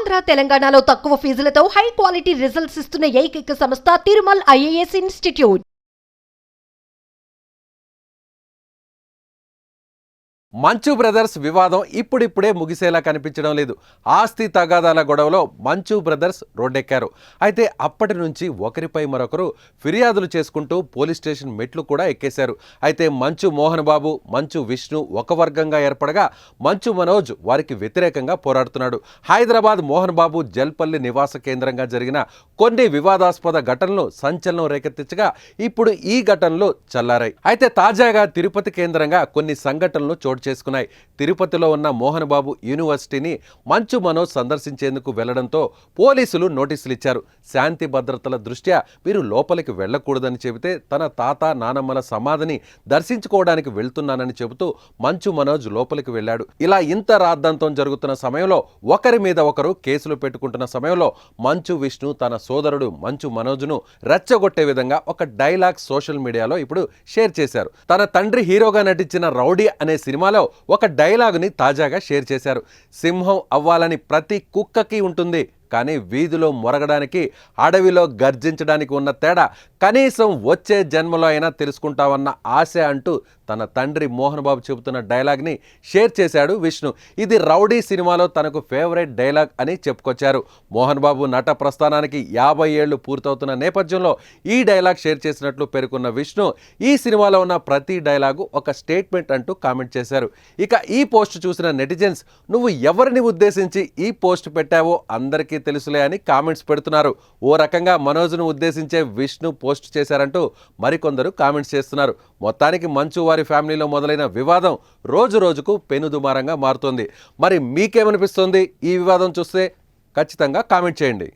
ఆంధ్ర తెలంగాణలో తక్కువ ఫీజులతో high quality results ఇస్తున్న ఏకైక సంస్థ తిరుమల్ ఐఏఎస్ ఇన్స్టిట్యూట్. మంచు బ్రదర్స్ వివాదం ఇప్పుడిప్పుడే ముగిసేలా కనిపించడం లేదు. ఆస్తి తగాదాల గొడవలో మంచు బ్రదర్స్ రోడ్డెక్కారు. అయితే అప్పటి నుంచి ఒకరిపై మరొకరు ఫిర్యాదులు చేసుకుంటూ పోలీస్ స్టేషన్ మెట్లు కూడా ఎక్కేశారు. అయితే మంచు మోహన్ బాబు, మంచు విష్ణు ఒక వర్గంగా ఏర్పడగా మంచు మనోజ్ వారికి వ్యతిరేకంగా పోరాడుతున్నాడు. హైదరాబాద్ మోహన్ బాబు జల్పల్లి నివాస కేంద్రంగా జరిగిన కొన్ని వివాదాస్పద ఘటనలు సంచలనం రేకెత్తించగా ఇప్పుడు ఈ ఘటనలు చల్లారాయి. అయితే తాజాగా తిరుపతి కేంద్రంగా కొన్ని సంఘటనలు చోటు చేసుకున్నాయి. తిరుపతిలో ఉన్న మోహన్ బాబు యూనివర్సిటీని మంచు మనోజ్ సందర్శించేందుకు వెళ్లడంతో పోలీసులు నోటీసులు ఇచ్చారు. శాంతి భద్రతల దృష్ట్యా మీరు లోపలికి వెళ్లకూడదని చెబితే తన తాత నానమ్మల సమాధిని దర్శించుకోవడానికి వెళ్తున్నానని చెబుతూ మంచు మనోజ్ లోపలికి వెళ్ళాడు. ఇలా ఇంత రాద్ధాంతం జరుగుతున్న సమయంలో ఒకరి మీద ఒకరు కేసులు పెట్టుకుంటున్న సమయంలో మంచు విష్ణు తన సోదరుడు మంచు మనోజ్ను రెచ్చగొట్టే విధంగా ఒక డైలాగ్ సోషల్ మీడియాలో ఇప్పుడు షేర్ చేశారు. తన తండ్రి హీరోగా నటించిన రౌడీ అనే సినిమాలో ఒక డైలాగుని తాజాగా షేర్ చేశారు. సింహం అవ్వాలని ప్రతి కుక్కకి ఉంటుంది, కానీ వీధిలో మొరగడానికి అడవిలో గర్జించడానికి ఉన్న తేడా కనీసం వచ్చే జన్మలో అయినా తెలుసుకుంటామన్న ఆశ అంటూ తన తండ్రి మోహన్ బాబు చెబుతున్న డైలాగ్ని షేర్ చేశాడు విష్ణు. ఇది రౌడీ సినిమాలో తనకు ఫేవరెట్ డైలాగ్ అని చెప్పుకొచ్చారు. మోహన్ బాబు నట ప్రస్థానానికి 50 ఏళ్లు పూర్తవుతున్న నేపథ్యంలో ఈ డైలాగ్ షేర్ చేసినట్లు పేర్కొన్న విష్ణు ఈ సినిమాలో ఉన్న ప్రతి డైలాగు ఒక స్టేట్మెంట్ అంటూ కామెంట్ చేశారు. ఇక ఈ పోస్ట్ చూసిన నెటిజన్స్ నువ్వు ఎవరిని ఉద్దేశించి ఈ పోస్ట్ పెట్టావో అందరికీ తెలుసులే అని కామెంట్స్ పెడుతున్నారు. ఓ రకంగా మనోజ్ను ఉద్దేశించే విష్ణు పోస్ట్ చేశారంటూ మరికొందరు కామెంట్స్ చేస్తున్నారు. మొత్తానికి మంచు వారి ఫ్యామిలీలో మొదలైన వివాదం రోజు రోజుకు పెనుదుమారంగా మారుతోంది. మరి మీకేమనిపిస్తుంది ఈ వివాదం చూస్తే? ఖచ్చితంగా కామెంట్ చేయండి.